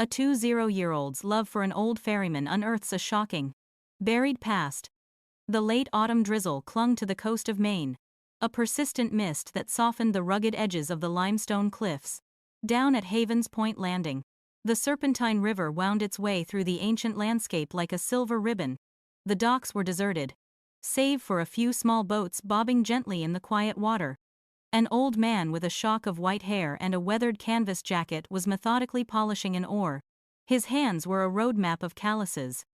A 20-year-old's love for an old ferryman unearths a shocking, buried past. The late autumn drizzle clung to the coast of Maine, a persistent mist that softened the rugged edges of the limestone cliffs. Down at Havens Point Landing, the Serpentine River wound its way through the ancient landscape like a silver ribbon. The docks were deserted, save for a few small boats bobbing gently in the quiet water. An old man with a shock of white hair and a weathered canvas jacket was methodically polishing an oar. His hands were a roadmap of calluses,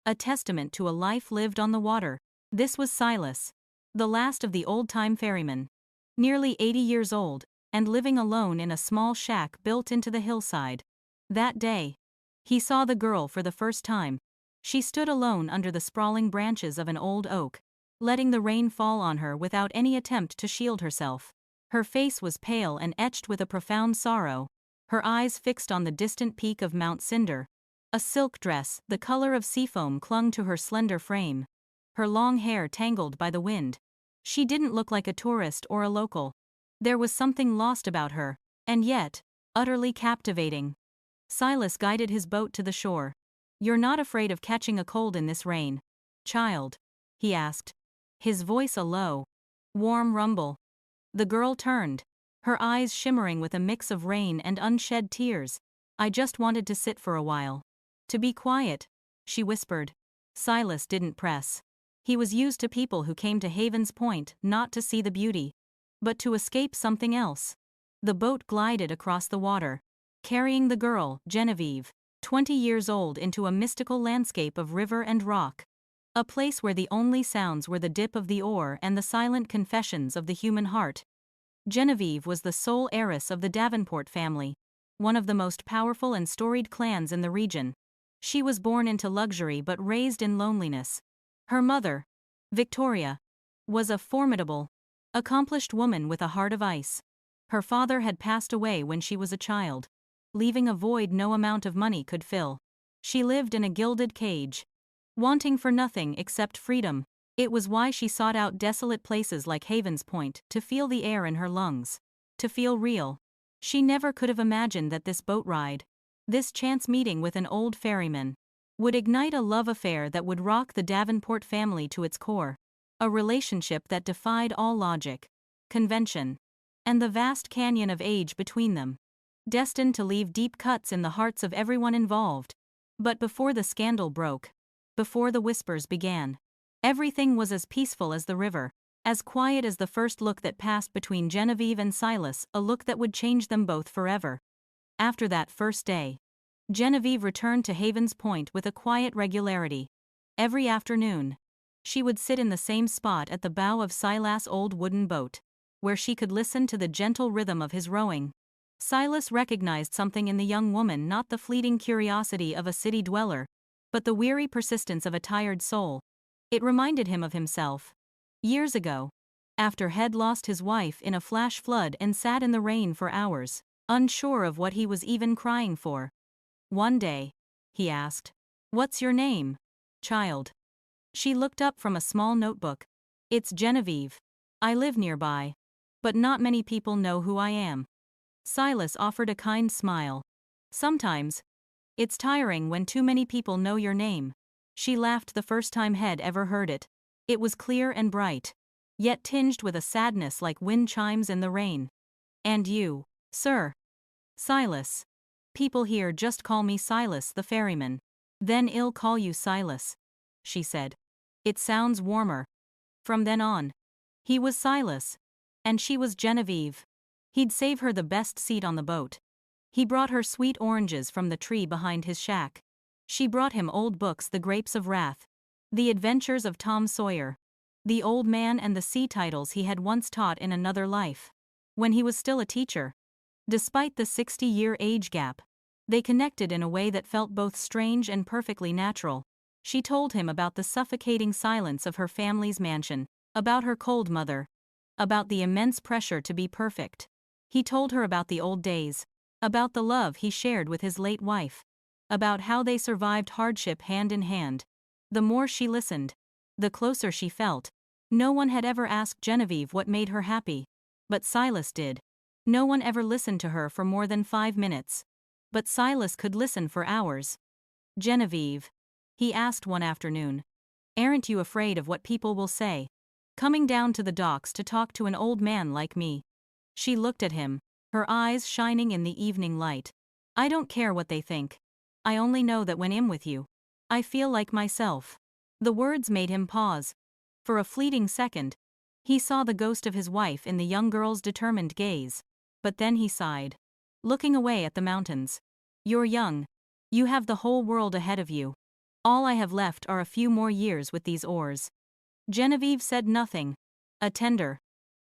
a testament to a life lived on the water. This was Silas, the last of the old-time ferrymen, nearly 80 years old, and living alone in a small shack built into the hillside. That day, he saw the girl for the first time. She stood alone under the sprawling branches of an old oak, letting the rain fall on her without any attempt to shield herself. Her face was pale and etched with a profound sorrow, her eyes fixed on the distant peak of Mount Cinder. A silk dress, the color of seafoam, clung to her slender frame, her long hair tangled by the wind. She didn't look like a tourist or a local. There was something lost about her, and yet, utterly captivating. Silas guided his boat to the shore. "You're not afraid of catching a cold in this rain, child?" he asked, his voice a low, warm rumble. The girl turned, her eyes shimmering with a mix of rain and unshed tears. "I just wanted to sit for a while. To be quiet," she whispered. Silas didn't press. He was used to people who came to Havens Point not to see the beauty, but to escape something else. The boat glided across the water, carrying the girl, Genevieve, 20 years old, into a mystical landscape of river and rock. A place where the only sounds were the dip of the oar and the silent confessions of the human heart. Genevieve was the sole heiress of the Davenport family, one of the most powerful and storied clans in the region. She was born into luxury but raised in loneliness. Her mother, Victoria, was a formidable, accomplished woman with a heart of ice. Her father had passed away when she was a child, leaving a void no amount of money could fill. She lived in a gilded cage, wanting for nothing except freedom. It was why she sought out desolate places like Havens Point, to feel the air in her lungs, to feel real. She never could have imagined that this boat ride, this chance meeting with an old ferryman, would ignite a love affair that would rock the Davenport family to its core. A relationship that defied all logic, convention, and the vast canyon of age between them, destined to leave deep cuts in the hearts of everyone involved. But before the scandal broke, before the whispers began, everything was as peaceful as the river, as quiet as the first look that passed between Genevieve and Silas, a look that would change them both forever. After that first day, Genevieve returned to Havens Point with a quiet regularity. Every afternoon, she would sit in the same spot at the bow of Silas' old wooden boat, where she could listen to the gentle rhythm of his rowing. Silas recognized something in the young woman, not the fleeting curiosity of a city dweller, but the weary persistence of a tired soul. It reminded him of himself, years ago, after he'd lost his wife in a flash flood and sat in the rain for hours, unsure of what he was even crying for. One day, he asked, "What's your name, child?" She looked up from a small notebook. "It's Genevieve. I live nearby, but not many people know who I am." Silas offered a kind smile. "Sometimes, it's tiring when too many people know your name." She laughed the first time he'd ever heard it. It was clear and bright, yet tinged with a sadness like wind chimes in the rain. "And you, sir?" "Silas. People here just call me Silas the ferryman." "Then I'll call you Silas," she said. "It sounds warmer." From then on, he was Silas, and she was Genevieve. He'd save her the best seat on the boat. He brought her sweet oranges from the tree behind his shack. She brought him old books, The Grapes of Wrath, The Adventures of Tom Sawyer, The Old Man and the Sea titles he had once taught in another life, when he was still a teacher. Despite the 60-year age gap, they connected in a way that felt both strange and perfectly natural. She told him about the suffocating silence of her family's mansion, about her cold mother, about the immense pressure to be perfect. He told her about the old days, about the love he shared with his late wife, about how they survived hardship hand in hand. The more she listened, the closer she felt. No one had ever asked Genevieve what made her happy, but Silas did. No one ever listened to her for more than 5 minutes. But Silas could listen for hours. "Genevieve," he asked one afternoon, "aren't you afraid of what people will say? Coming down to the docks to talk to an old man like me?" She looked at him, her eyes shining in the evening light. "I don't care what they think. I only know that when I'm with you, I feel like myself." The words made him pause. For a fleeting second, he saw the ghost of his wife in the young girl's determined gaze. But then he sighed, looking away at the mountains. "You're young. You have the whole world ahead of you. All I have left are a few more years with these oars." Genevieve said nothing, a tender,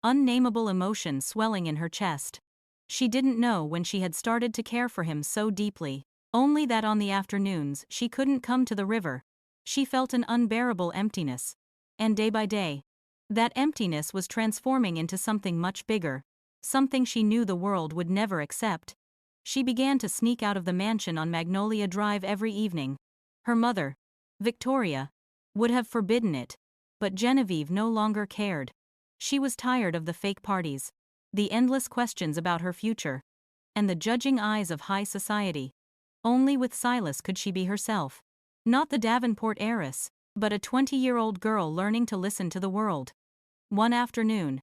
unnameable emotion swelling in her chest. She didn't know when she had started to care for him so deeply, only that on the afternoons she couldn't come to the river, she felt an unbearable emptiness. And day by day, that emptiness was transforming into something much bigger, something she knew the world would never accept. She began to sneak out of the mansion on Magnolia Drive every evening. Her mother, Victoria, would have forbidden it, but Genevieve no longer cared. She was tired of the fake parties, the endless questions about her future, and the judging eyes of high society. Only with Silas could she be herself. Not the Davenport heiress, but a 20-year-old girl learning to listen to the world. One afternoon,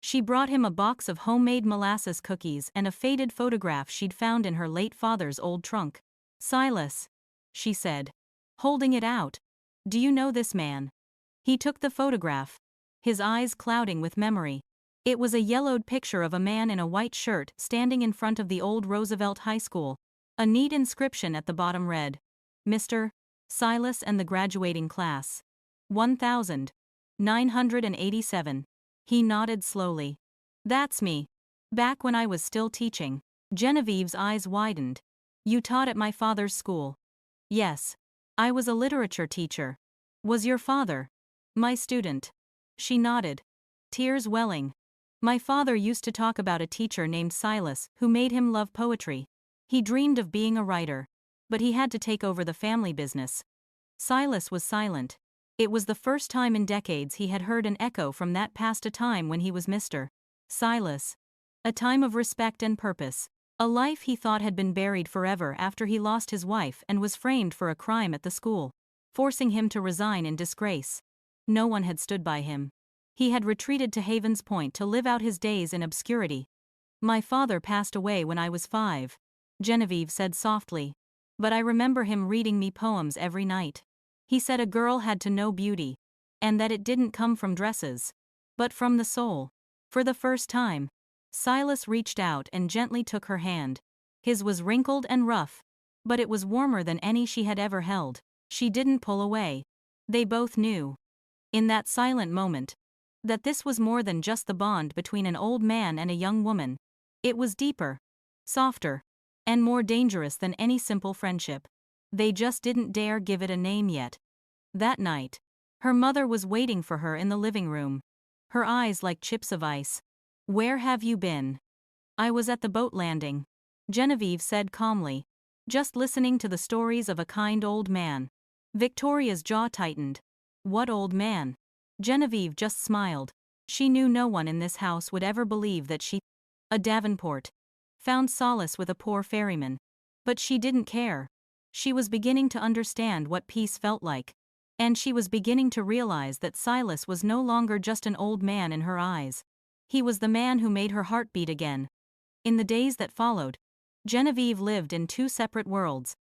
she brought him a box of homemade molasses cookies and a faded photograph she'd found in her late father's old trunk. "Silas," she said, holding it out, "do you know this man?" He took the photograph, his eyes clouding with memory. It was a yellowed picture of a man in a white shirt standing in front of the old Roosevelt High School. A neat inscription at the bottom read, "Mr. Silas and the graduating class. 1987. He nodded slowly. "That's me. Back when I was still teaching." Genevieve's eyes widened. "You taught at my father's school?" "Yes. I was a literature teacher." "Was your father?" "My student." She nodded, tears welling. "My father used to talk about a teacher named Silas who made him love poetry. He dreamed of being a writer, but he had to take over the family business." Silas was silent. It was the first time in decades he had heard an echo from that past, a time when he was Mr. Silas. A time of respect and purpose. A life he thought had been buried forever after he lost his wife and was framed for a crime at the school, forcing him to resign in disgrace. No one had stood by him. He had retreated to Havens Point to live out his days in obscurity. "My father passed away when I was 5, Genevieve said softly. "But I remember him reading me poems every night. He said a girl had to know beauty, and that it didn't come from dresses, but from the soul." For the first time, Silas reached out and gently took her hand. His was wrinkled and rough, but it was warmer than any she had ever held. She didn't pull away. They both knew, in that silent moment, that this was more than just the bond between an old man and a young woman. It was deeper, softer, and more dangerous than any simple friendship. They just didn't dare give it a name yet. That night, her mother was waiting for her in the living room, her eyes like chips of ice. "Where have you been?" "I was at the boat landing," Genevieve said calmly, "just listening to the stories of a kind old man." Victoria's jaw tightened. "What old man?" Genevieve just smiled. She knew no one in this house would ever believe that she, a Davenport, found solace with a poor ferryman. But she didn't care. She was beginning to understand what peace felt like. And she was beginning to realize that Silas was no longer just an old man in her eyes. He was the man who made her heart beat again. In the days that followed, Genevieve lived in two separate worlds.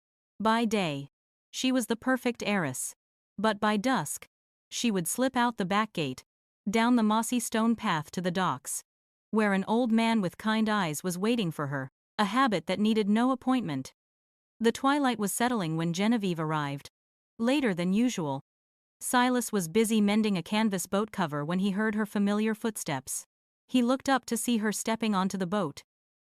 By day, she was the perfect heiress. But by dusk, she would slip out the back gate, down the mossy stone path to the docks, where an old man with kind eyes was waiting for her, a habit that needed no appointment. The twilight was settling when Genevieve arrived, later than usual. Silas was busy mending a canvas boat cover when he heard her familiar footsteps. He looked up to see her stepping onto the boat,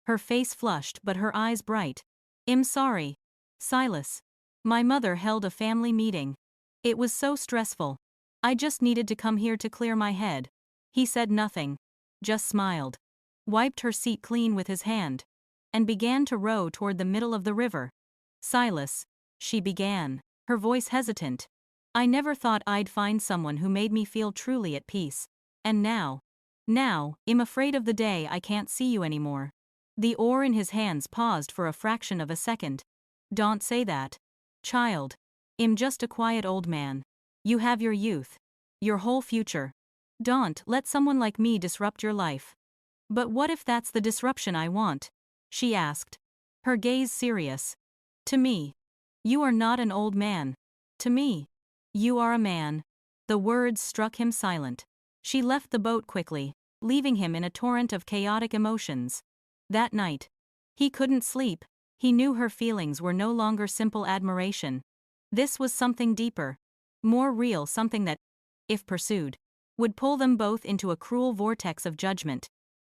her face flushed but her eyes bright. "I'm sorry, Silas. My mother held a family meeting. It was so stressful. I just needed to come here to clear my head." He said nothing, just smiled, wiped her seat clean with his hand, and began to row toward the middle of the river. "Silas," she began, her voice hesitant, "I never thought I'd find someone who made me feel truly at peace. And now I'm afraid of the day I can't see you anymore." The oar in his hands paused for a fraction of a second. Don't say that. Child. I'm just a quiet old man. You have your youth. Your whole future. Don't let someone like me disrupt your life. But what if that's the disruption I want? She asked. Her gaze serious. To me. You are not an old man. To me. You are a man. The words struck him silent. She left the boat quickly, leaving him in a torrent of chaotic emotions. That night. He couldn't sleep. He knew her feelings were no longer simple admiration. This was something deeper. More real, something that, if pursued, would pull them both into a cruel vortex of judgment.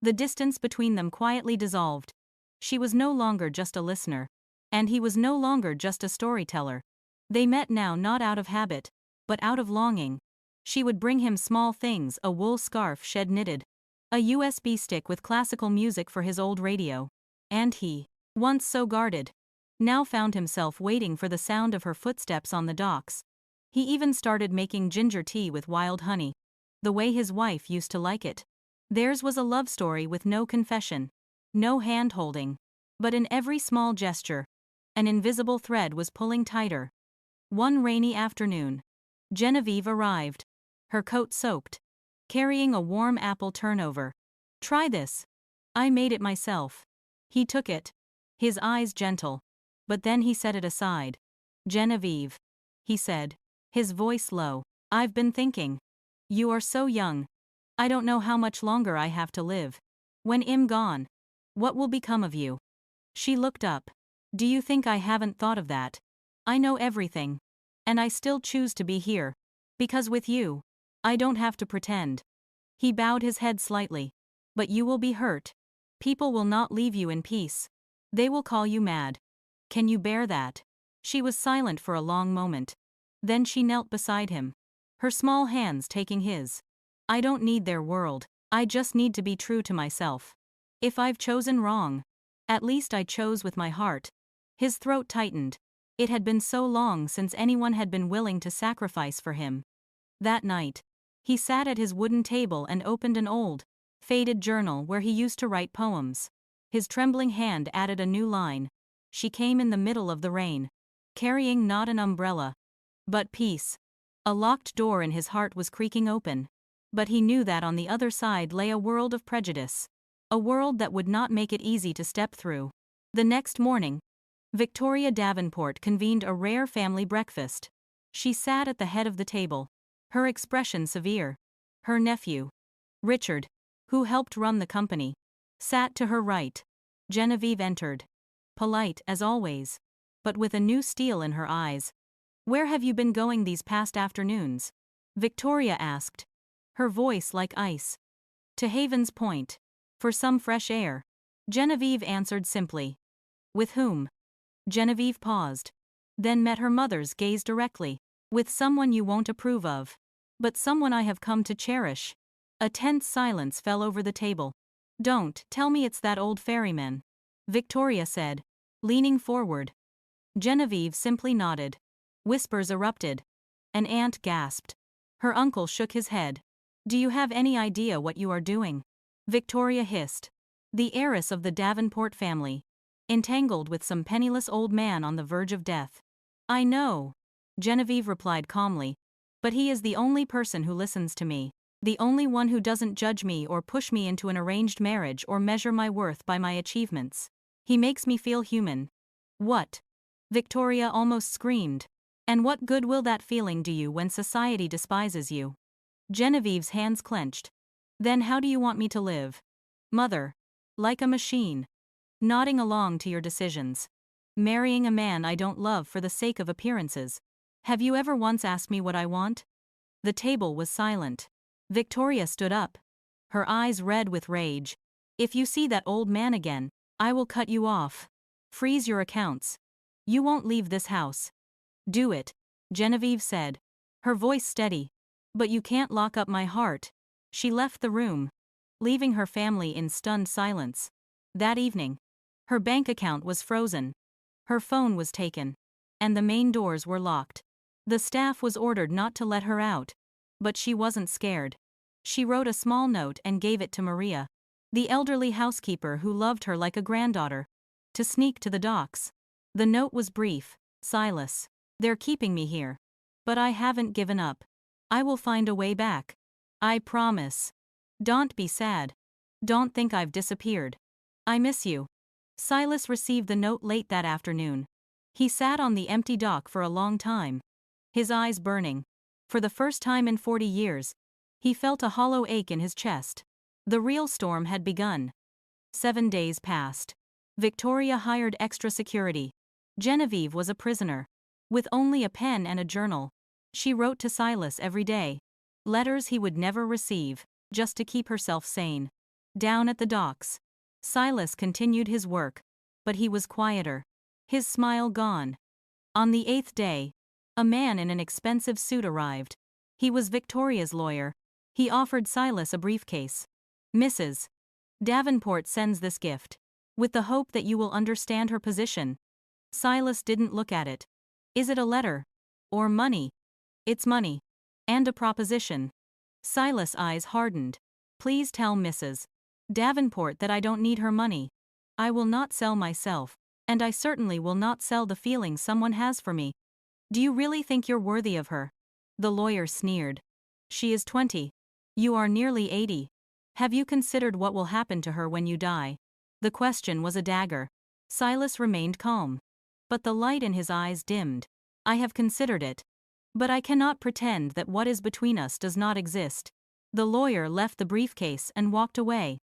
The distance between them quietly dissolved. She was no longer just a listener. And he was no longer just a storyteller. They met now not out of habit, but out of longing. She would bring him small things, a wool scarf shed knitted, a USB stick with classical music for his old radio. And he, once so guarded, now found himself waiting for the sound of her footsteps on the docks. He even started making ginger tea with wild honey, the way his wife used to like it. Theirs was a love story with no confession, no hand-holding, but in every small gesture, an invisible thread was pulling tighter. One rainy afternoon, Genevieve arrived, her coat soaked, carrying a warm apple turnover. Try this. I made it myself. He took it, his eyes gentle, but then he set it aside. Genevieve, he said, his voice low, I've been thinking. You are so young. I don't know how much longer I have to live. When I'm gone, what will become of you? She looked up. Do you think I haven't thought of that? I know everything. And I still choose to be here. Because with you, I don't have to pretend. He bowed his head slightly. But you will be hurt. People will not leave you in peace. They will call you mad. Can you bear that? She was silent for a long moment. Then she knelt beside him, her small hands taking his. I don't need their world. I just need to be true to myself. If I've chosen wrong, at least I chose with my heart. His throat tightened. It had been so long since anyone had been willing to sacrifice for him. That night, he sat at his wooden table and opened an old, faded journal where he used to write poems. His trembling hand added a new line. She came in the middle of the rain, carrying not an umbrella, but peace. A locked door in his heart was creaking open. But he knew that on the other side lay a world of prejudice. A world that would not make it easy to step through. The next morning, Victoria Davenport convened a rare family breakfast. She sat at the head of the table, her expression severe. Her nephew, Richard, who helped run the company, sat to her right. Genevieve entered, polite as always, but with a new steel in her eyes. Where have you been going these past afternoons? Victoria asked, her voice like ice. To Havens Point. For some fresh air. Genevieve answered simply. With whom? Genevieve paused. Then met her mother's gaze directly. With someone you won't approve of. But someone I have come to cherish. A tense silence fell over the table. Don't tell me it's that old ferryman, Victoria said, leaning forward. Genevieve simply nodded. Whispers erupted. An aunt gasped. Her uncle shook his head. Do you have any idea what you are doing? Victoria hissed. The heiress of the Davenport family. Entangled with some penniless old man on the verge of death. I know, Genevieve replied calmly. But he is the only person who listens to me. The only one who doesn't judge me or push me into an arranged marriage or measure my worth by my achievements. He makes me feel human. What? Victoria almost screamed. And what good will that feeling do you when society despises you? Genevieve's hands clenched. Then how do you want me to live? Mother. Like a machine. Nodding along to your decisions. Marrying a man I don't love for the sake of appearances. Have you ever once asked me what I want? The table was silent. Victoria stood up. Her eyes red with rage. If you see that old man again, I will cut you off. Freeze your accounts. You won't leave this house. Do it, Genevieve said, her voice steady. But you can't lock up my heart. She left the room, leaving her family in stunned silence. That evening, her bank account was frozen. Her phone was taken. And the main doors were locked. The staff was ordered not to let her out. But she wasn't scared. She wrote a small note and gave it to Maria. The elderly housekeeper who loved her like a granddaughter. To sneak to the docks. The note was brief. Silas. They're keeping me here. But I haven't given up. I will find a way back. I promise. Don't be sad. Don't think I've disappeared. I miss you. Silas received the note late that afternoon. He sat on the empty dock for a long time. His eyes burning. For the first time in 40 years, he felt a hollow ache in his chest. The real storm had begun. 7 days passed. Victoria hired extra security. Genevieve was a prisoner. With only a pen and a journal, she wrote to Silas every day. Letters he would never receive, just to keep herself sane. Down at the docks, Silas continued his work, but he was quieter. His smile gone. On the 8th day, a man in an expensive suit arrived. He was Victoria's lawyer. He offered Silas a briefcase. Mrs. Davenport sends this gift, with the hope that you will understand her position. Silas didn't look at it. Is it a letter? Or money? It's money. And a proposition. Silas' eyes hardened. Please tell Mrs. Davenport that I don't need her money. I will not sell myself, and I certainly will not sell the feeling someone has for me. Do you really think you're worthy of her? The lawyer sneered. She is 20. You are nearly 80. Have you considered what will happen to her when you die? The question was a dagger. Silas remained calm. But the light in his eyes dimmed. I have considered it. But I cannot pretend that what is between us does not exist. The lawyer left the briefcase and walked away.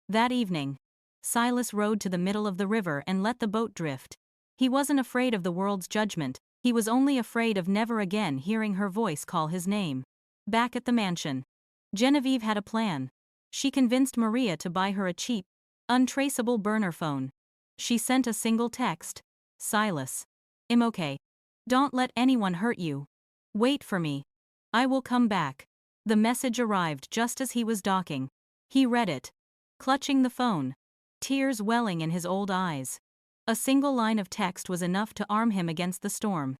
That evening, Silas rowed to the middle of the river and let the boat drift. He wasn't afraid of the world's judgment, he was only afraid of never again hearing her voice call his name. Back at the mansion, Genevieve had a plan. She convinced Maria to buy her a cheap, untraceable burner phone. She sent a single text. Silas. I'm okay. Don't let anyone hurt you. Wait for me. I will come back. The message arrived just as he was docking. He read it, clutching the phone, tears welling in his old eyes. A single line of text was enough to arm him against the storm.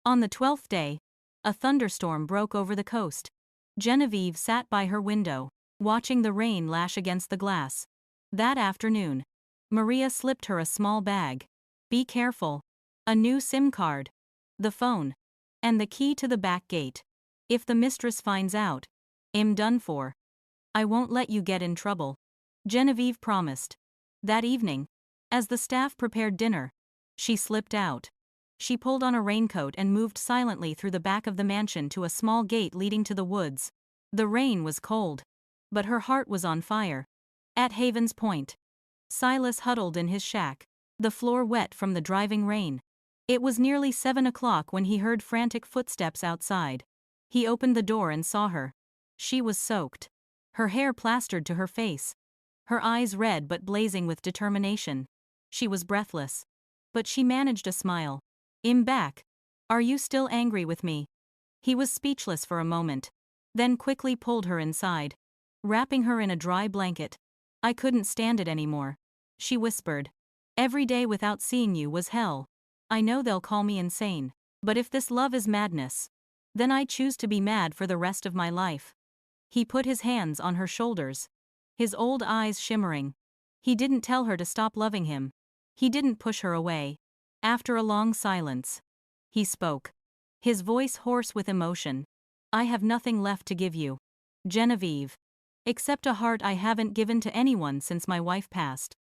On the 12th day, a thunderstorm broke over the coast. Genevieve sat by her window, watching the rain lash against the glass. That afternoon, Maria slipped her a small bag. Be careful. A new SIM card. The phone. And the key to the back gate. If the mistress finds out, I'm done for. I won't let you get in trouble. Genevieve promised. That evening, as the staff prepared dinner, she slipped out. She pulled on a raincoat and moved silently through the back of the mansion to a small gate leading to the woods. The rain was cold, but her heart was on fire. At Haven's Point, Silas huddled in his shack, the floor wet from the driving rain. It was nearly 7 o'clock when he heard frantic footsteps outside. He opened the door and saw her. She was soaked. Her hair plastered to her face. Her eyes red but blazing with determination. She was breathless. But she managed a smile. I'm back. Are you still angry with me? He was speechless for a moment, then quickly pulled her inside, wrapping her in a dry blanket. I couldn't stand it anymore, she whispered. Every day without seeing you was hell. I know they'll call me insane, but if this love is madness, then I choose to be mad for the rest of my life. He put his hands on her shoulders, his old eyes shimmering. He didn't tell her to stop loving him. He didn't push her away. After a long silence, he spoke, his voice hoarse with emotion. I have nothing left to give you, Genevieve, except a heart I haven't given to anyone since my wife passed.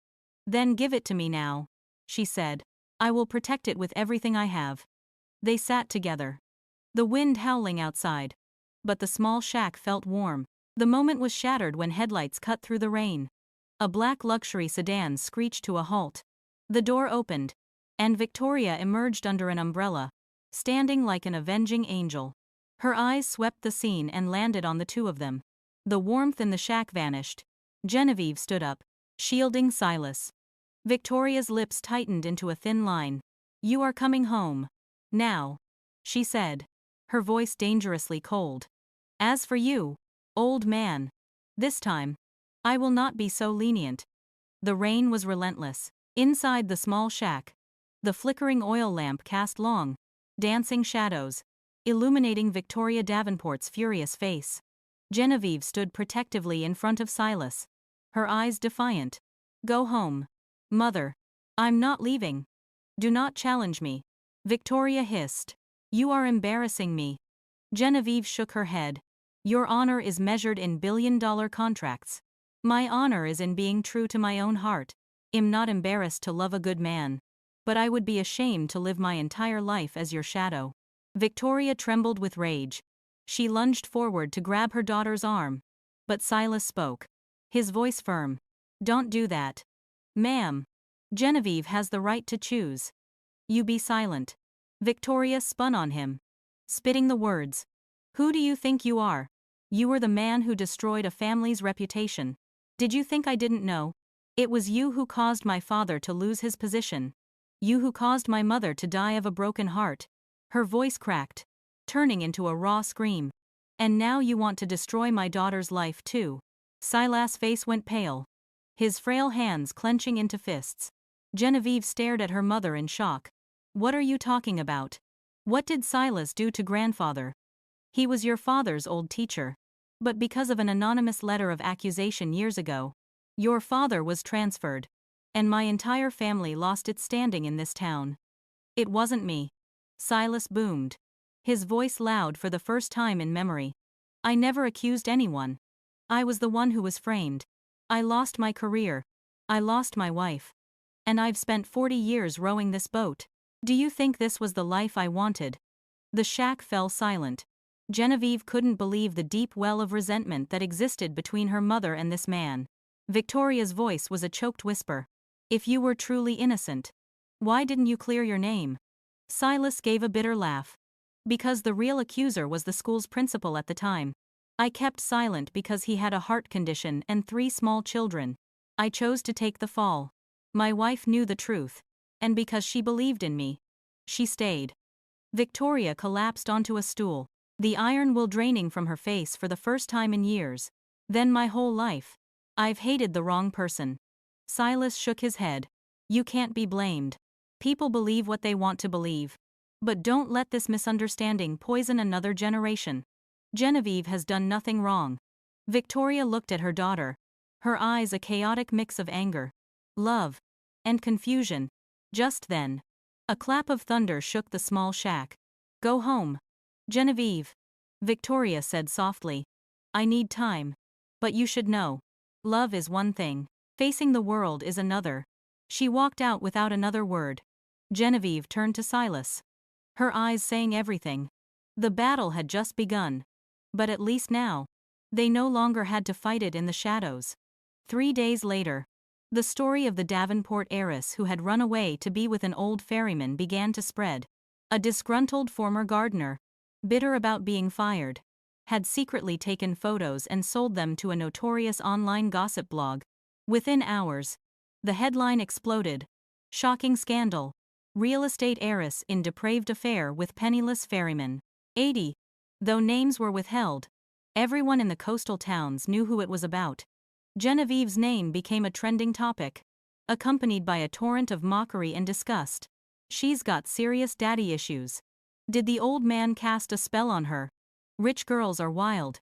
Then give it to me now, she said. I will protect it with everything I have. They sat together, the wind howling outside, but the small shack felt warm. The moment was shattered when headlights cut through the rain. A black luxury sedan screeched to a halt. The door opened, and Victoria emerged under an umbrella, standing like an avenging angel. Her eyes swept the scene and landed on the two of them. The warmth in the shack vanished. Genevieve stood up, shielding Silas. Victoria's lips tightened into a thin line. You are coming home. Now, she said, her voice dangerously cold. As for you, old man, this time, I will not be so lenient. The rain was relentless. Inside the small shack, the flickering oil lamp cast long, dancing shadows, illuminating Victoria Davenport's furious face. Genevieve stood protectively in front of Silas, her eyes defiant. Go home. Mother. I'm not leaving. Do not challenge me. Victoria hissed. You are embarrassing me. Genevieve shook her head. Your honor is measured in billion-dollar contracts. My honor is in being true to my own heart. I'm not embarrassed to love a good man. But I would be ashamed to live my entire life as your shadow. Victoria trembled with rage. She lunged forward to grab her daughter's arm. But Silas spoke. His voice firm. Don't do that. Ma'am. Genevieve has the right to choose. You be silent. Victoria spun on him, spitting the words. Who do you think you are? You were the man who destroyed a family's reputation. Did you think I didn't know? It was you who caused my father to lose his position. You who caused my mother to die of a broken heart. Her voice cracked, turning into a raw scream. And now you want to destroy my daughter's life too. Silas' face went pale, his frail hands clenching into fists. Genevieve stared at her mother in shock. What are you talking about? What did Silas do to grandfather? He was your father's old teacher. But because of an anonymous letter of accusation years ago, your father was transferred. And my entire family lost its standing in this town. It wasn't me. Silas boomed, his voice loud for the first time in memory. I never accused anyone. I was the one who was framed. I lost my career. I lost my wife. And I've spent 40 years rowing this boat. Do you think this was the life I wanted? The shack fell silent. Genevieve couldn't believe the deep well of resentment that existed between her mother and this man. Victoria's voice was a choked whisper. If you were truly innocent, why didn't you clear your name? Silas gave a bitter laugh. Because the real accuser was the school's principal at the time. I kept silent because he had a heart condition and 3 small children. I chose to take the fall. My wife knew the truth. And because she believed in me, she stayed. Victoria collapsed onto a stool, the iron will draining from her face for the first time in years. Then my whole life. I've hated the wrong person. Silas shook his head. You can't be blamed. People believe what they want to believe. But don't let this misunderstanding poison another generation. Genevieve has done nothing wrong. Victoria looked at her daughter, her eyes a chaotic mix of anger, love, and confusion. Just then, a clap of thunder shook the small shack. Go home. Genevieve. Victoria said softly. I need time. But you should know. Love is one thing. Facing the world is another. She walked out without another word. Genevieve turned to Silas, her eyes saying everything. The battle had just begun. But at least now, they no longer had to fight it in the shadows. 3 days later, the story of the Davenport heiress who had run away to be with an old ferryman began to spread. A disgruntled former gardener, bitter about being fired, had secretly taken photos and sold them to a notorious online gossip blog. Within hours, the headline exploded. Shocking scandal. Real estate heiress in depraved affair with penniless ferryman. 80. Though names were withheld, everyone in the coastal towns knew who it was about. Genevieve's name became a trending topic, accompanied by a torrent of mockery and disgust. She's got serious daddy issues. Did the old man cast a spell on her? Rich girls are wild.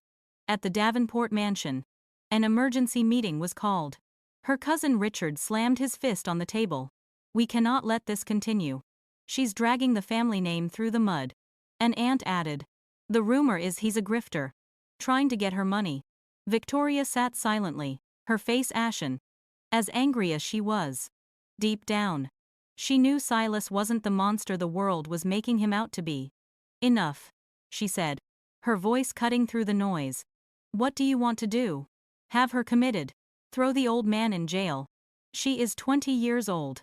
At the Davenport mansion, an emergency meeting was called. Her cousin Richard slammed his fist on the table. We cannot let this continue. She's dragging the family name through the mud. An aunt added. The rumor is he's a grifter, trying to get her money. Victoria sat silently, her face ashen, as angry as she was. Deep down, she knew Silas wasn't the monster the world was making him out to be. Enough, she said, her voice cutting through the noise. What do you want to do? Have her committed. Throw the old man in jail. She is 20 years old.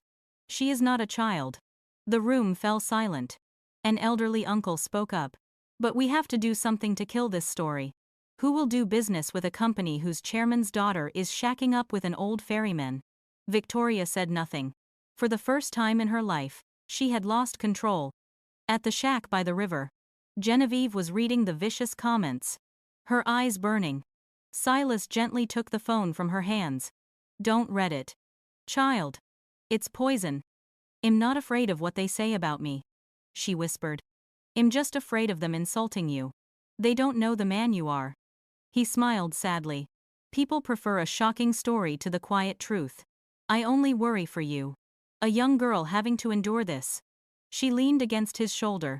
She is not a child. The room fell silent. An elderly uncle spoke up. But we have to do something to kill this story. Who will do business with a company whose chairman's daughter is shacking up with an old ferryman? Victoria said nothing. For the first time in her life, she had lost control. At the shack by the river, Genevieve was reading the vicious comments, her eyes burning. Silas gently took the phone from her hands. Don't read it. Child. It's poison. I'm not afraid of what they say about me, she whispered. I'm just afraid of them insulting you. They don't know the man you are. He smiled sadly. People prefer a shocking story to the quiet truth. I only worry for you. A young girl having to endure this. She leaned against his shoulder.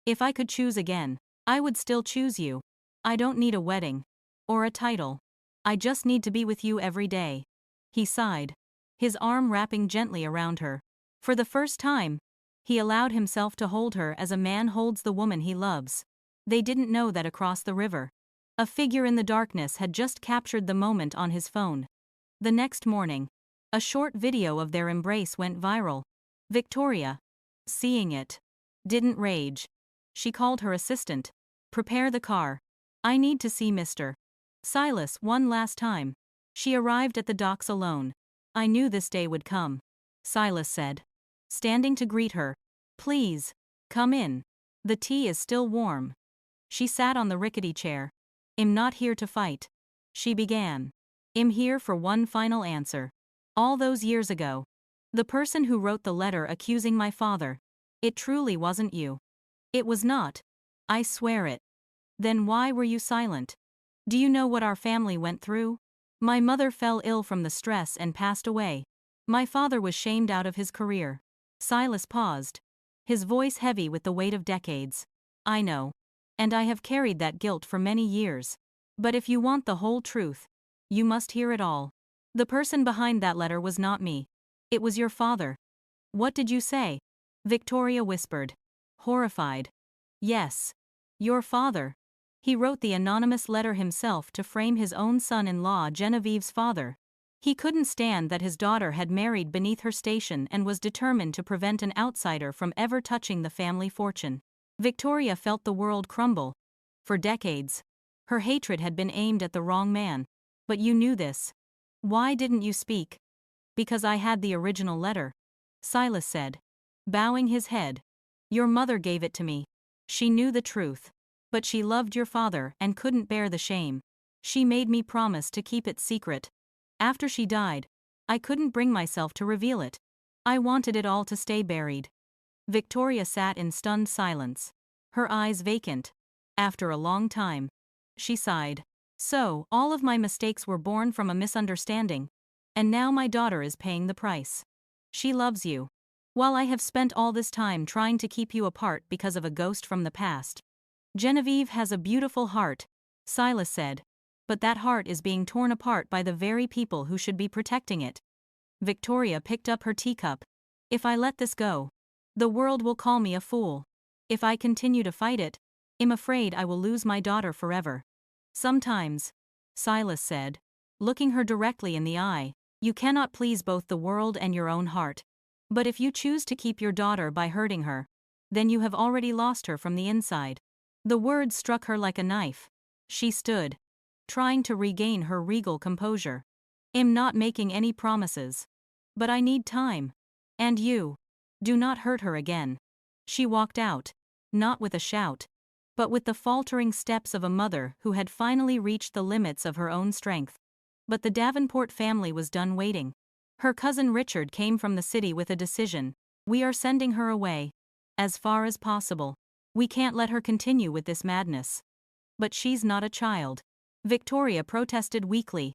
If I could choose again, I would still choose you. I don't need a wedding. Or a title. I just need to be with you every day. He sighed, his arm wrapping gently around her. For the first time, he allowed himself to hold her as a man holds the woman he loves. They didn't know that across the river, a figure in the darkness had just captured the moment on his phone. The next morning, a short video of their embrace went viral. Victoria, seeing it, didn't rage. She called her assistant. Prepare the car. I need to see Mr. Silas one last time. She arrived at the docks alone. I knew this day would come, Silas said, standing to greet her. Please, come in. The tea is still warm. She sat on the rickety chair. I'm not here to fight, she began. I'm here for one final answer. All those years ago, the person who wrote the letter accusing my father, it truly wasn't you. It was not. I swear it. Then why were you silent? Do you know what our family went through? My mother fell ill from the stress and passed away. My father was shamed out of his career. Silas paused, his voice heavy with the weight of decades. I know. And I have carried that guilt for many years. But if you want the whole truth, you must hear it all. The person behind that letter was not me. It was your father. What did you say? Victoria whispered, horrified. Yes. Your father. He wrote the anonymous letter himself to frame his own son-in-law Genevieve's father. He couldn't stand that his daughter had married beneath her station and was determined to prevent an outsider from ever touching the family fortune. Victoria felt the world crumble. For decades, her hatred had been aimed at the wrong man. But you knew this. Why didn't you speak? Because I had the original letter, Silas said, bowing his head. Your mother gave it to me. She knew the truth. But she loved your father and couldn't bear the shame. She made me promise to keep it secret. After she died, I couldn't bring myself to reveal it. I wanted it all to stay buried. Victoria sat in stunned silence, her eyes vacant. After a long time, she sighed. So, all of my mistakes were born from a misunderstanding. And now my daughter is paying the price. She loves you. While I have spent all this time trying to keep you apart because of a ghost from the past. Genevieve has a beautiful heart, Silas said. But that heart is being torn apart by the very people who should be protecting it. Victoria picked up her teacup. If I let this go, the world will call me a fool. If I continue to fight it, I'm afraid I will lose my daughter forever. Sometimes, Silas said, looking her directly in the eye, you cannot please both the world and your own heart. But if you choose to keep your daughter by hurting her, then you have already lost her from the inside. The words struck her like a knife. She stood, trying to regain her regal composure. I'm not making any promises. But I need time. And you. Do not hurt her again. She walked out, not with a shout, but with the faltering steps of a mother who had finally reached the limits of her own strength. But the Davenport family was done waiting. Her cousin Richard came from the city with a decision. We are sending her away. As far as possible. We can't let her continue with this madness. But she's not a child. Victoria protested weakly.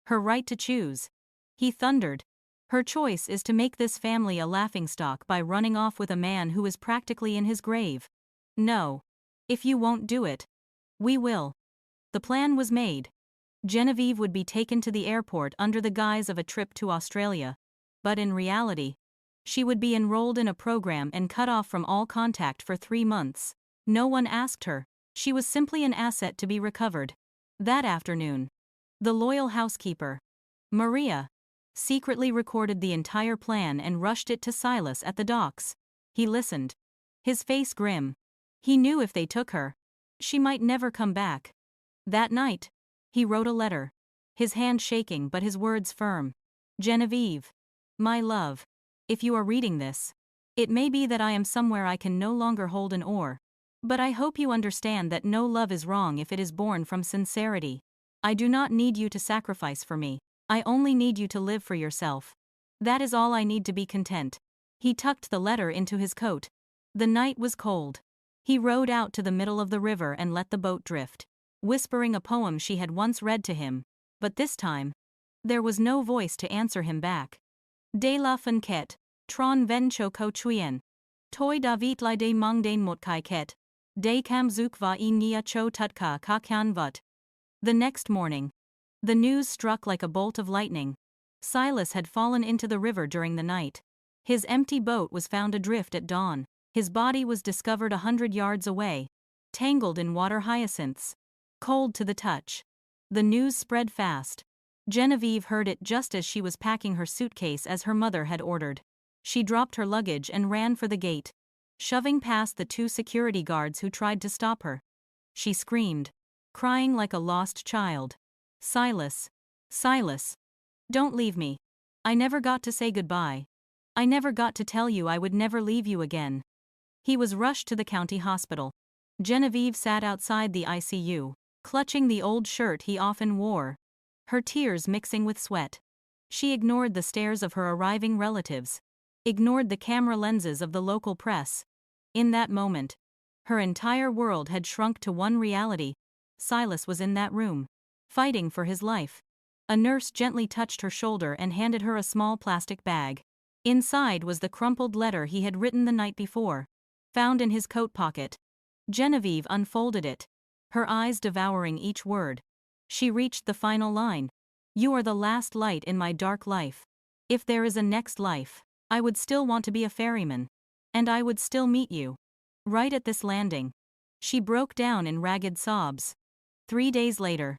Her right to choose. He thundered. Her choice is to make this family a laughingstock by running off with a man who is practically in his grave. No. If you won't do it, we will. The plan was made. Genevieve would be taken to the airport under the guise of a trip to Australia. But in reality, she would be enrolled in a program and cut off from all contact for 3 months. No one asked her. She was simply an asset to be recovered. That afternoon, the loyal housekeeper, Maria, secretly recorded the entire plan and rushed it to Silas at the docks. He listened, his face grim. He knew if they took her, she might never come back. That night, he wrote a letter, his hand shaking but his words firm. Genevieve, my love, if you are reading this, it may be that I am somewhere I can no longer hold an oar. But I hope you understand that no love is wrong if it is born from sincerity. I do not need you to sacrifice for me. I only need you to live for yourself. That is all I need to be content. He tucked the letter into his coat. The night was cold. He rowed out to the middle of the river and let the boat drift, whispering a poem she had once read to him, But this time, there was no voice to answer him back. De la fan ket, tron ven cho ko chuyen. Toi davit li de mang den mot kai ket. De kam zuk va in nia cho tutka ka kyan vut. The next morning, the news struck like a bolt of lightning. Silas had fallen into the river during the night. His empty boat was found adrift at dawn. His body was discovered 100 yards away, tangled in water hyacinths, cold to the touch. The news spread fast. Genevieve heard it just as she was packing her suitcase as her mother had ordered. She dropped her luggage and ran for the gate, shoving past the 2 security guards who tried to stop her. She screamed, crying like a lost child. Silas, Silas, don't leave me. I never got to say goodbye. I never got to tell you I would never leave you again. He was rushed to the county hospital. Genevieve sat outside the ICU, clutching the old shirt he often wore, her tears mixing with sweat. She ignored the stares of her arriving relatives, ignored the camera lenses of the local press. In that moment, her entire world had shrunk to one reality. Silas was in that room, fighting for his life. A nurse gently touched her shoulder and handed her a small plastic bag. Inside was the crumpled letter he had written the night before, found in his coat pocket. Genevieve unfolded it, her eyes devouring each word. She reached the final line. You are the last light in my dark life. If there is a next life, I would still want to be a ferryman. And I would still meet you. Right at this landing. She broke down in ragged sobs. 3 days later,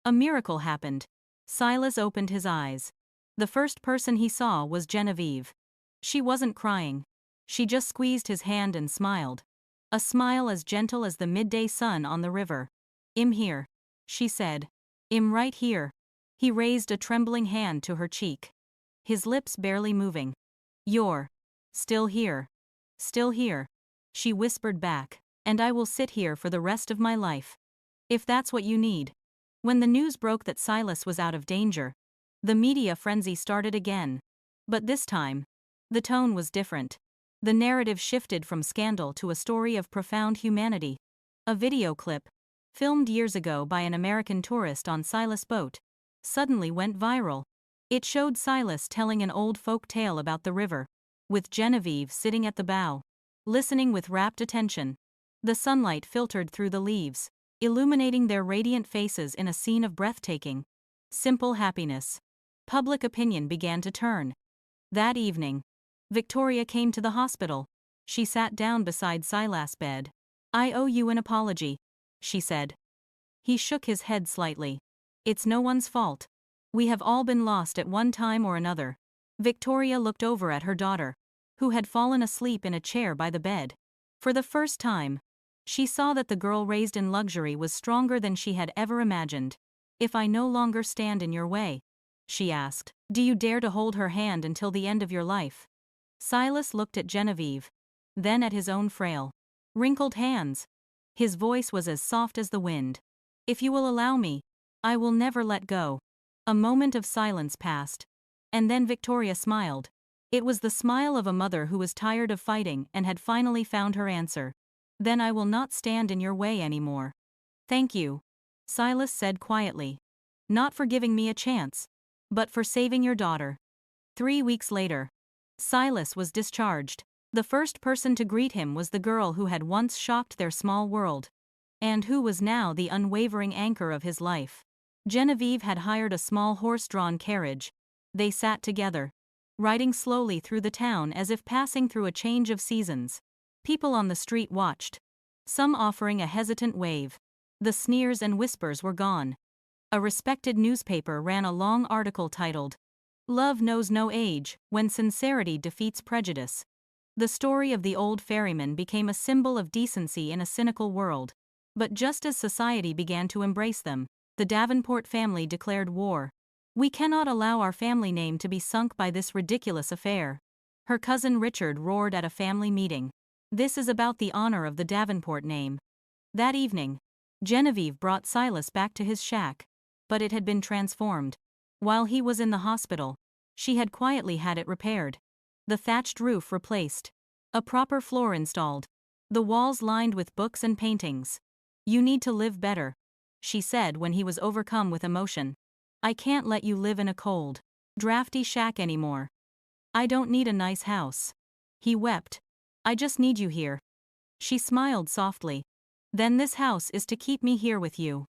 a miracle happened. Silas opened his eyes. The first person he saw was Genevieve. She wasn't crying. She just squeezed his hand and smiled. A smile as gentle as the midday sun on the river. "I'm here," she said. "I'm right here." He raised a trembling hand to her cheek, his lips barely moving. "You're still here. Still here," she whispered back, "and I will sit here for the rest of my life. If that's what you need." When the news broke that Silas was out of danger, the media frenzy started again. But this time, the tone was different. The narrative shifted from scandal to a story of profound humanity. A video clip, filmed years ago by an American tourist on Silas' boat, suddenly went viral. It showed Silas telling an old folk tale about the river, with Genevieve sitting at the bow, listening with rapt attention. The sunlight filtered through the leaves, illuminating their radiant faces in a scene of breathtaking, simple happiness. Public opinion began to turn. That evening, Victoria came to the hospital. She sat down beside Silas' bed. "I owe you an apology," she said. He shook his head slightly. "It's no one's fault. We have all been lost at one time or another." Victoria looked over at her daughter, who had fallen asleep in a chair by the bed. For the first time, she saw that the girl raised in luxury was stronger than she had ever imagined. "If I no longer stand in your way," she asked, "do you dare to hold her hand until the end of your life?" Silas looked at Genevieve, then at his own frail, wrinkled hands. His voice was as soft as the wind. "If you will allow me, I will never let go." A moment of silence passed, and then Victoria smiled. It was the smile of a mother who was tired of fighting and had finally found her answer. "Then I will not stand in your way anymore." "Thank you," Silas said quietly. "Not for giving me a chance, but for saving your daughter." 3 weeks later, Silas was discharged. The first person to greet him was the girl who had once shocked their small world, and who was now the unwavering anchor of his life. Genevieve had hired a small horse-drawn carriage. They sat together, riding slowly through the town as if passing through a change of seasons. People on the street watched, some offering a hesitant wave. The sneers and whispers were gone. A respected newspaper ran a long article titled, "Love Knows No Age, When Sincerity Defeats Prejudice." The story of the old ferryman became a symbol of decency in a cynical world. But just as society began to embrace them, the Davenport family declared war. "We cannot allow our family name to be sunk by this ridiculous affair," her cousin Richard roared at a family meeting. "This is about the honor of the Davenport name." That evening, Genevieve brought Silas back to his shack, but it had been transformed. While he was in the hospital, she had quietly had it repaired. The thatched roof replaced, a proper floor installed, the walls lined with books and paintings. "You need to live better," she said when he was overcome with emotion. I can't let you live in a cold, drafty shack anymore. I don't need a nice house. He wept. I just need you here. She smiled softly. Then this house is to keep me here with you.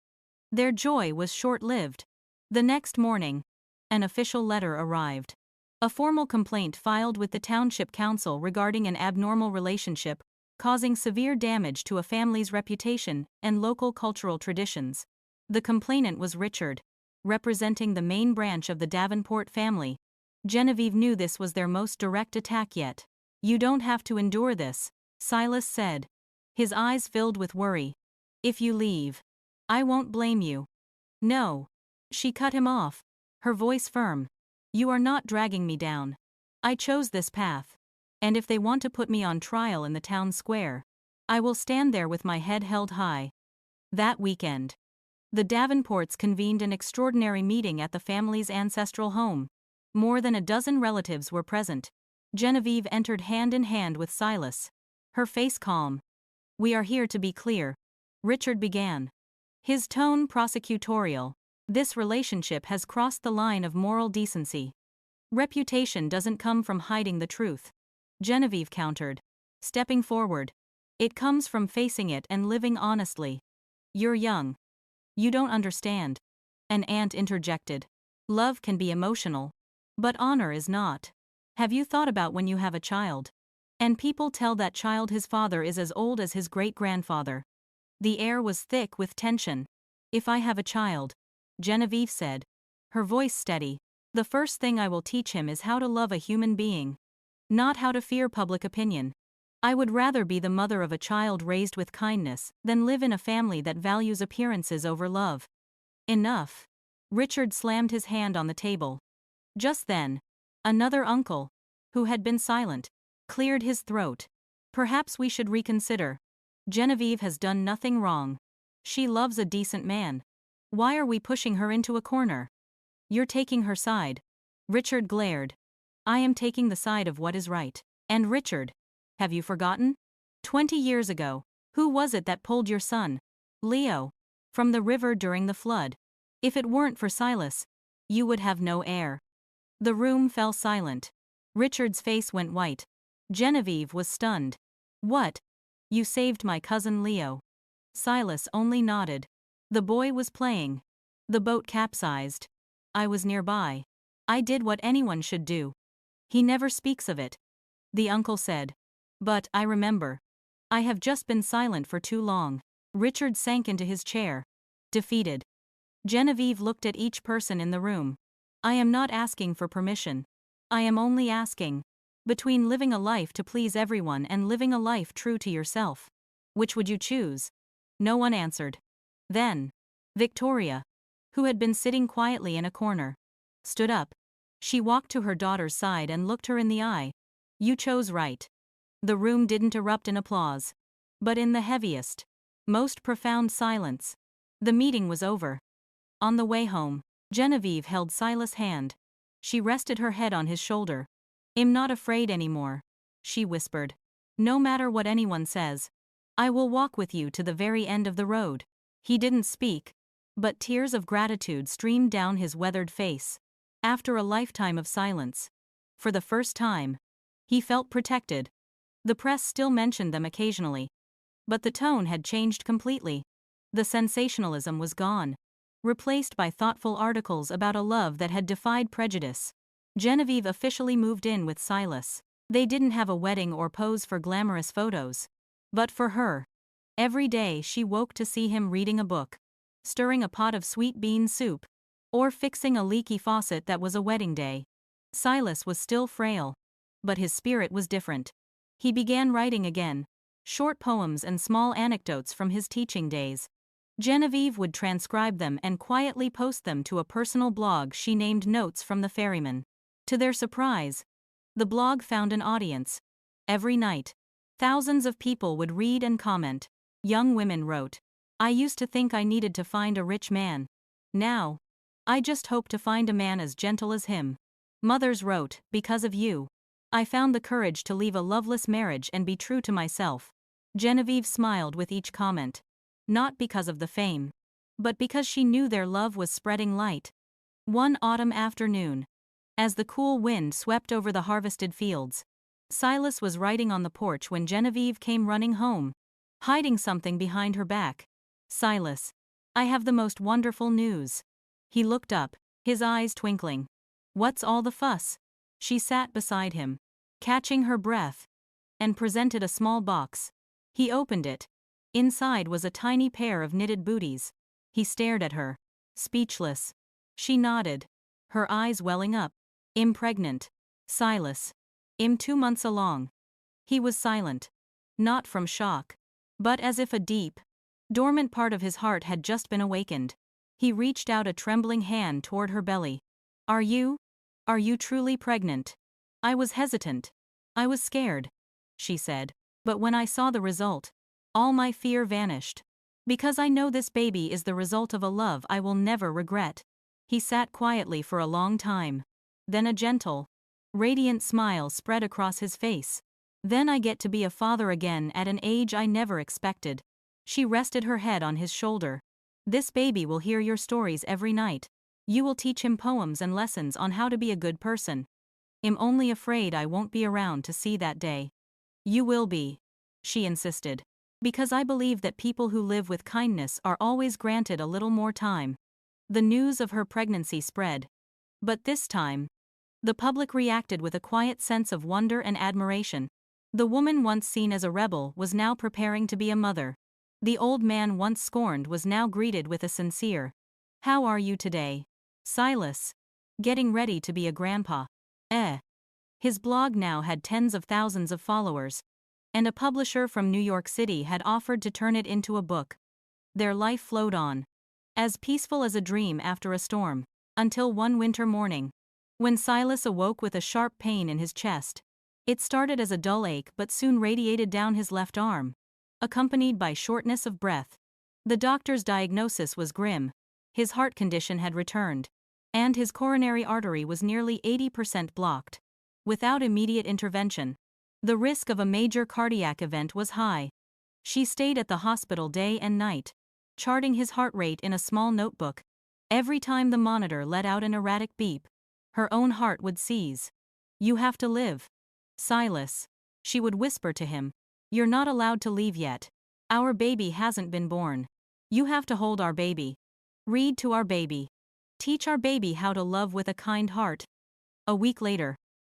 Their joy was short-lived. The next morning, an official letter arrived. A formal complaint filed with the township council regarding an abnormal relationship, causing severe damage to a family's reputation and local cultural traditions. The complainant was Richard, representing the main branch of the Davenport family. Genevieve knew this was their most direct attack yet. You don't have to endure this, Silas said. His eyes filled with worry. If you leave, I won't blame you. No. She cut him off, her voice firm. You are not dragging me down. I chose this path. And if they want to put me on trial in the town square, I will stand there with my head held high. That weekend, the Davenports convened an extraordinary meeting at the family's ancestral home. More than a dozen relatives were present. Genevieve entered hand in hand with Silas, her face calm. We are here to be clear, Richard began. His tone prosecutorial. This relationship has crossed the line of moral decency. Reputation doesn't come from hiding the truth, Genevieve countered, stepping forward. It comes from facing it and living honestly. You're young. You don't understand. An aunt interjected. Love can be emotional, but honor is not. Have you thought about when you have a child? And people tell that child his father is as old as his great-grandfather. The air was thick with tension. If I have a child, Genevieve said, her voice steady, the first thing I will teach him is how to love a human being. Not how to fear public opinion. I would rather be the mother of a child raised with kindness than live in a family that values appearances over love. Enough. Richard slammed his hand on the table. Just then, another uncle, who had been silent, cleared his throat. Perhaps we should reconsider. Genevieve has done nothing wrong. She loves a decent man. Why are we pushing her into a corner? You're taking her side. Richard glared. I am taking the side of what is right. And Richard, have you forgotten? 20 years ago, who was it that pulled your son, Leo, from the river during the flood? If it weren't for Silas, you would have no heir. The room fell silent. Richard's face went white. Genevieve was stunned. What? You saved my cousin Leo. Silas only nodded. The boy was playing. The boat capsized. I was nearby. I did what anyone should do. He never speaks of it, the uncle said. But I remember. I have just been silent for too long. Richard sank into his chair, defeated. Genevieve looked at each person in the room. I am not asking for permission. I am only asking. Between living a life to please everyone and living a life true to yourself, which would you choose? No one answered. Then, Victoria, who had been sitting quietly in a corner, stood up. She walked to her daughter's side and looked her in the eye. You chose right. The room didn't erupt in applause, but in the heaviest, most profound silence. The meeting was over. On the way home, Genevieve held Silas' hand. She rested her head on his shoulder. I'm not afraid anymore, she whispered. No matter what anyone says, I will walk with you to the very end of the road. He didn't speak, but tears of gratitude streamed down his weathered face. After a lifetime of silence, for the first time, he felt protected. The press still mentioned them occasionally, but the tone had changed completely. The sensationalism was gone, replaced by thoughtful articles about a love that had defied prejudice. Genevieve officially moved in with Silas. They didn't have a wedding or pose for glamorous photos. But for her, every day she woke to see him reading a book, stirring a pot of sweet bean soup, or fixing a leaky faucet that was a wedding day. Silas was still frail, but his spirit was different. He began writing again, short poems and small anecdotes from his teaching days. Genevieve would transcribe them and quietly post them to a personal blog she named Notes from the Ferryman. To their surprise, the blog found an audience. Every night, thousands of people would read and comment. Young women wrote, I used to think I needed to find a rich man. Now, I just hope to find a man as gentle as him. Mothers wrote, because of you, I found the courage to leave a loveless marriage and be true to myself. Genevieve smiled with each comment. Not because of the fame, but because she knew their love was spreading light. One autumn afternoon, as the cool wind swept over the harvested fields, Silas was writing on the porch when Genevieve came running home, hiding something behind her back. "Silas, I have the most wonderful news." He looked up, his eyes twinkling. "What's all the fuss?" She sat beside him, catching her breath, and presented a small box. He opened it. Inside was a tiny pair of knitted booties. He stared at her, speechless. She nodded, her eyes welling up. "Pregnant, Silas. 2 months along." He was silent. Not from shock, but as if a deep, dormant part of his heart had just been awakened. He reached out a trembling hand toward her belly. Are you truly pregnant?" "I was hesitant. I was scared," she said. "But when I saw the result, all my fear vanished. Because I know this baby is the result of a love I will never regret." He sat quietly for a long time. Then a gentle, radiant smile spread across his face. "Then I get to be a father again at an age I never expected." She rested her head on his shoulder. "This baby will hear your stories every night. You will teach him poems and lessons on how to be a good person. I'm only afraid I won't be around to see that day." "You will be," she insisted. "Because I believe that people who live with kindness are always granted a little more time." The news of her pregnancy spread. But this time, the public reacted with a quiet sense of wonder and admiration. The woman once seen as a rebel was now preparing to be a mother. The old man once scorned was now greeted with a sincere, "How are you today, Silas?" Getting ready to be a grandpa. His blog now had tens of thousands of followers, and a publisher from New York City had offered to turn it into a book. Their life flowed on, as peaceful as a dream after a storm, until one winter morning, when Silas awoke with a sharp pain in his chest. It started as a dull ache but soon radiated down his left arm, accompanied by shortness of breath. The doctor's diagnosis was grim. His heart condition had returned, and his coronary artery was nearly 80% blocked. Without immediate intervention, the risk of a major cardiac event was high. She stayed at the hospital day and night, charting his heart rate in a small notebook. Every time the monitor let out an erratic beep, her own heart would seize. "You have to live, Silas," she would whisper to him. "You're not allowed to leave yet. Our baby hasn't been born. You have to hold our baby. Read to our baby. Teach our baby how to love with a kind heart." A week later,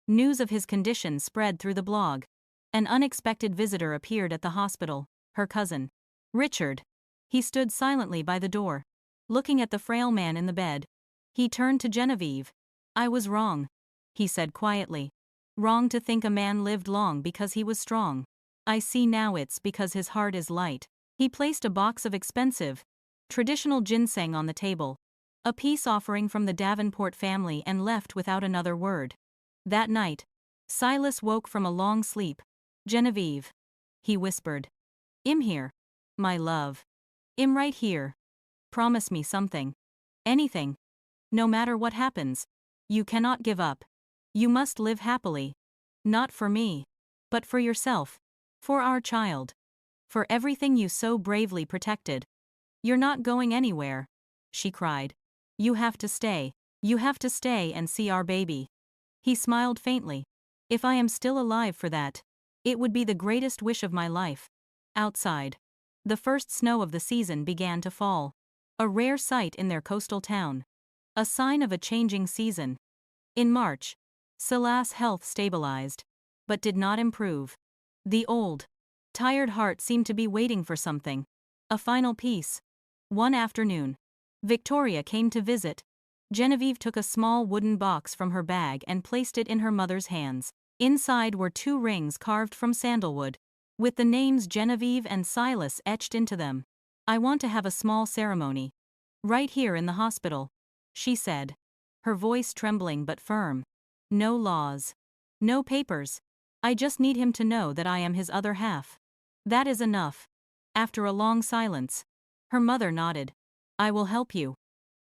news of his condition spread through the blog. An unexpected visitor appeared at the hospital, her cousin, Richard. He stood silently by the door, looking at the frail man in the bed. He turned to Genevieve. "I was wrong," he said quietly. "Wrong to think a man lived long because he was strong. I see now it's because his heart is light." He placed a box of expensive, traditional ginseng on the table, a peace offering from the Davenport family, and left without another word. That night, Silas woke from a long sleep. "Genevieve," he whispered. "I'm here, my love. I'm right here. Promise me something. Anything. No matter what happens. You cannot give up. You must live happily. Not for me, but for yourself. For our child. For everything you so bravely protected. You're not going anywhere," she cried. "You have to stay. You have to stay and see our baby." He smiled faintly. "If I am still alive for that, it would be the greatest wish of my life." Outside, the first snow of the season began to fall. A rare sight in their coastal town. A sign of a changing season. In March, Silas' health stabilized, but did not improve. The old, tired heart seemed to be waiting for something. A final piece. One afternoon, Victoria came to visit. Genevieve took a small wooden box from her bag and placed it in her mother's hands. Inside were 2 rings carved from sandalwood, with the names Genevieve and Silas etched into them. "I want to have a small ceremony. Right here in the hospital," she said, her voice trembling but firm. "No laws. No papers. I just need him to know that I am his other half. That is enough." After a long silence, her mother nodded. "I will help you."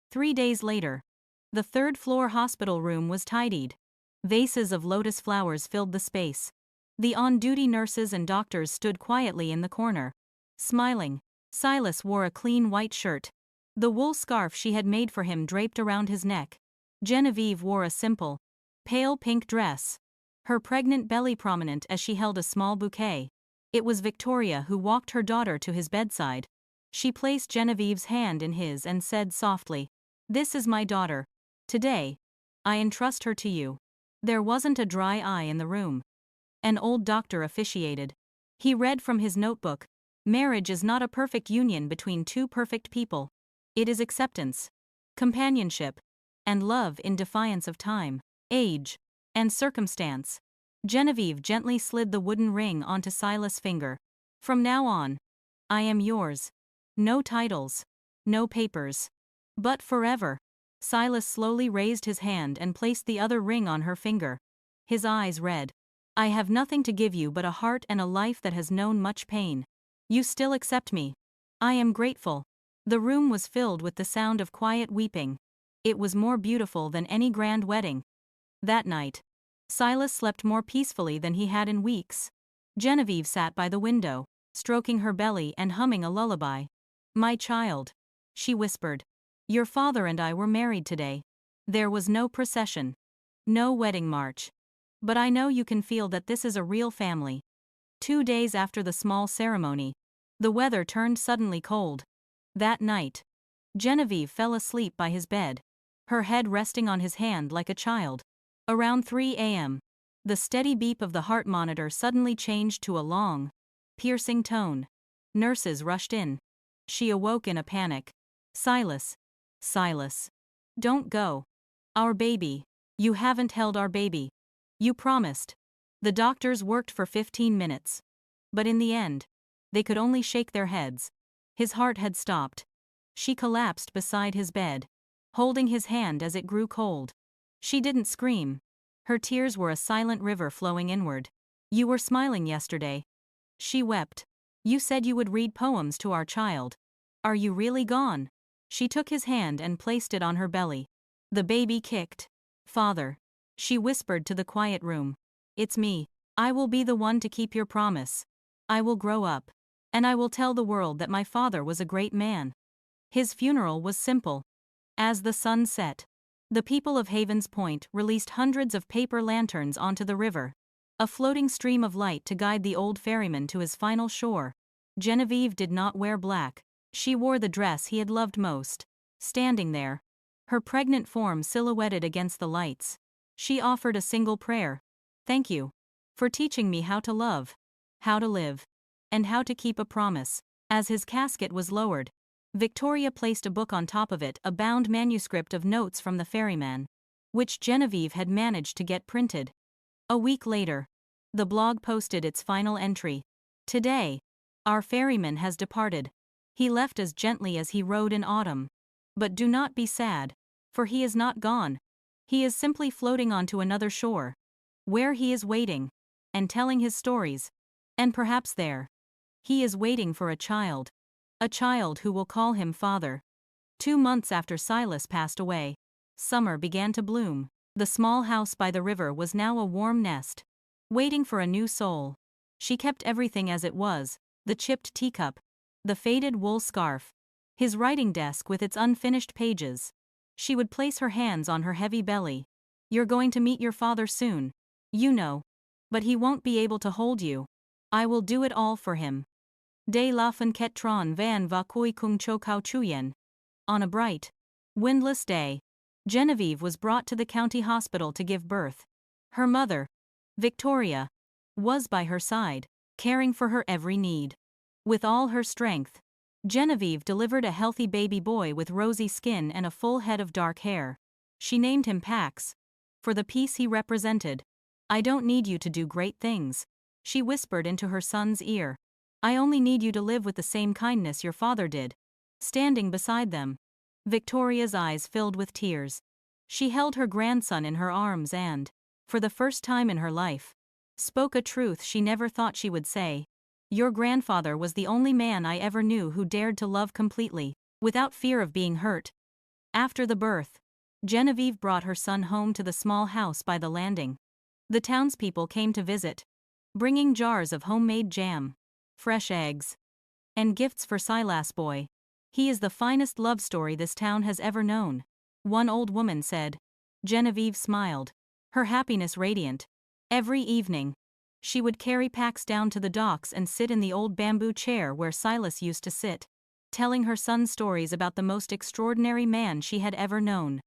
3 days later, the third-floor hospital room was tidied. Vases of lotus flowers filled the space. The on-duty nurses and doctors stood quietly in the corner, smiling. Silas wore a clean white shirt, the wool scarf she had made for him draped around his neck. Genevieve wore a simple, pale pink dress, her pregnant belly prominent as she held a small bouquet. It was Victoria who walked her daughter to his bedside. She placed Genevieve's hand in his and said softly, "This is my daughter. Today, I entrust her to you." There wasn't a dry eye in the room. An old doctor officiated. He read from his notebook, "Marriage is not a perfect union between two perfect people. It is acceptance, companionship, and love in defiance of time, age, and circumstance." Genevieve gently slid the wooden ring onto Silas' finger. "From now on, I am yours. No titles, no papers. But forever." Silas slowly raised his hand and placed the other ring on her finger. His eyes read, "I have nothing to give you but a heart and a life that has known much pain. You still accept me. I am grateful." The room was filled with the sound of quiet weeping. It was more beautiful than any grand wedding. That night, Silas slept more peacefully than he had in weeks. Genevieve sat by the window, stroking her belly and humming a lullaby. "My child," she whispered, "your father and I were married today. There was no procession, no wedding march. But I know you can feel that this is a real family." 2 days after the small ceremony, the weather turned suddenly cold. That night, Genevieve fell asleep by his bed, her head resting on his hand like a child. Around 3 a.m., the steady beep of the heart monitor suddenly changed to a long, piercing tone. Nurses rushed in. She awoke in a panic. "Silas. Silas. Don't go. Our baby. You haven't held our baby. You promised." The doctors worked for 15 minutes. But in the end, they could only shake their heads. His heart had stopped. She collapsed beside his bed, holding his hand as it grew cold. She didn't scream. Her tears were a silent river flowing inward. "You were smiling yesterday." She wept. "You said you would read poems to our child. Are you really gone?" She took his hand and placed it on her belly. The baby kicked. "Father," she whispered to the quiet room, "it's me. I will be the one to keep your promise. I will grow up, and I will tell the world that my father was a great man." His funeral was simple. As the sun set, the people of Havens Point released hundreds of paper lanterns onto the river, a floating stream of light to guide the old ferryman to his final shore. Genevieve did not wear black. She wore the dress he had loved most. Standing there, her pregnant form silhouetted against the lights, she offered a single prayer. "Thank you for teaching me how to love, how to live, and how to keep a promise." As his casket was lowered, Victoria placed a book on top of it, a bound manuscript of notes from the ferryman, which Genevieve had managed to get printed. A week later, the blog posted its final entry. "Today, our ferryman has departed. He left as gently as he rode in autumn. But do not be sad, for he is not gone. He is simply floating onto another shore, where he is waiting, and telling his stories. And perhaps there, he is waiting for a child who will call him father." 2 months after Silas passed away, summer began to bloom. The small house by the river was now a warm nest, waiting for a new soul. She kept everything as it was, the chipped teacup, the faded wool scarf, his writing desk with its unfinished pages. She would place her hands on her heavy belly. "You're going to meet your father soon, you know. But he won't be able to hold you. I will do it all for him. De la Tron van va koi kung cho kao chuyen." On a bright, windless day, Genevieve was brought to the county hospital to give birth. Her mother, Victoria, was by her side, caring for her every need. With all her strength, Genevieve delivered a healthy baby boy with rosy skin and a full head of dark hair. She named him Pax, for the peace he represented. "I don't need you to do great things," she whispered into her son's ear. "I only need you to live with the same kindness your father did." Standing beside them, Victoria's eyes filled with tears. She held her grandson in her arms and, for the first time in her life, spoke a truth she never thought she would say. "Your grandfather was the only man I ever knew who dared to love completely, without fear of being hurt." After the birth, Genevieve brought her son home to the small house by the landing. The townspeople came to visit, bringing jars of homemade jam, fresh eggs, and gifts for Silas boy. "He is the finest love story this town has ever known," one old woman said. Genevieve smiled, her happiness radiant. Every evening, she would carry Pax down to the docks and sit in the old bamboo chair where Silas used to sit, telling her son stories about the most extraordinary man she had ever known.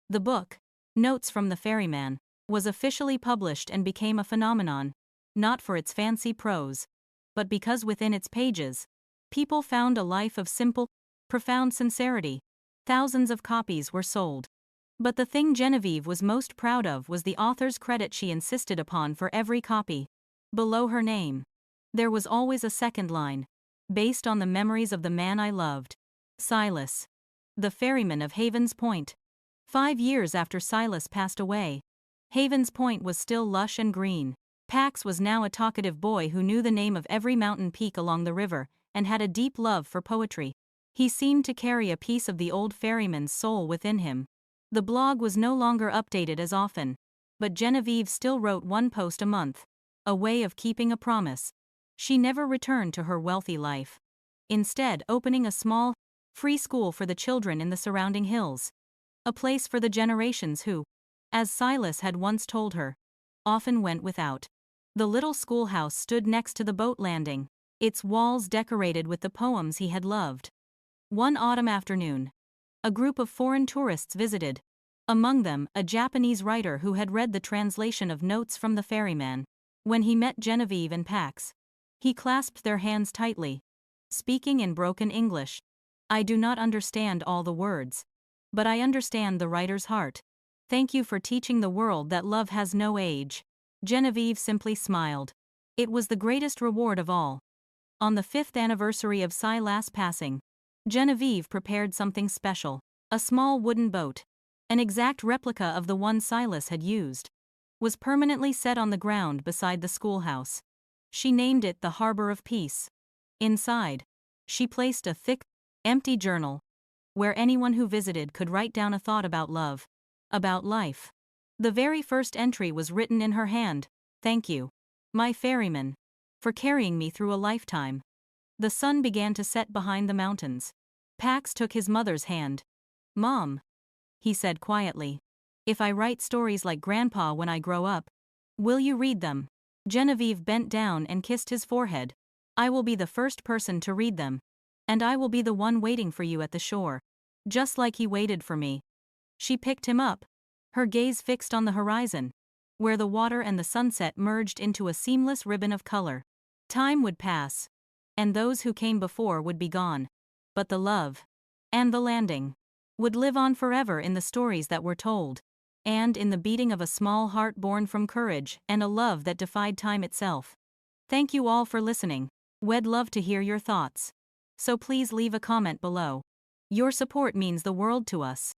The book, Notes from the Ferryman, was officially published and became a phenomenon, not for its fancy prose, but because within its pages, people found a life of simple, profound sincerity. Thousands of copies were sold. But the thing Genevieve was most proud of was the author's credit she insisted upon for every copy. Below her name, there was always a second line, based on the memories of the man I loved, Silas, the ferryman of Havens Point. 5 years after Silas passed away, Havens Point was still lush and green. Pax was now a talkative boy who knew the name of every mountain peak along the river and had a deep love for poetry. He seemed to carry a piece of the old ferryman's soul within him. The blog was no longer updated as often, but Genevieve still wrote one post a month, a way of keeping a promise. She never returned to her wealthy life, instead opening a small, free school for the children in the surrounding hills. A place for the generations who, as Silas had once told her, often went without. The little schoolhouse stood next to the boat landing, its walls decorated with the poems he had loved. One autumn afternoon, a group of foreign tourists visited, among them a Japanese writer who had read the translation of Notes from the Ferryman. When he met Genevieve and Pax, he clasped their hands tightly, speaking in broken English. "I do not understand all the words, but I understand the writer's heart. Thank you for teaching the world that love has no age." Genevieve simply smiled. It was the greatest reward of all. On the 5th anniversary of Silas' passing, Genevieve prepared something special. A small wooden boat, an exact replica of the one Silas had used, was permanently set on the ground beside the schoolhouse. She named it the Harbor of Peace. Inside, she placed a thick, empty journal, where anyone who visited could write down a thought about love, about life. The very first entry was written in her hand: "Thank you, my ferryman, for carrying me through a lifetime." The sun began to set behind the mountains. Pax took his mother's hand. "Mom," he said quietly, "if I write stories like Grandpa when I grow up, will you read them?" Genevieve bent down and kissed his forehead. "I will be the first person to read them. And I will be the one waiting for you at the shore, just like he waited for me." She picked him up, her gaze fixed on the horizon, where the water and the sunset merged into a seamless ribbon of color. Time would pass, and those who came before would be gone, but the love, and the landing, would live on forever in the stories that were told, and in the beating of a small heart born from courage and a love that defied time itself. Thank you all for listening. We'd love to hear your thoughts, so please leave a comment below. Your support means the world to us.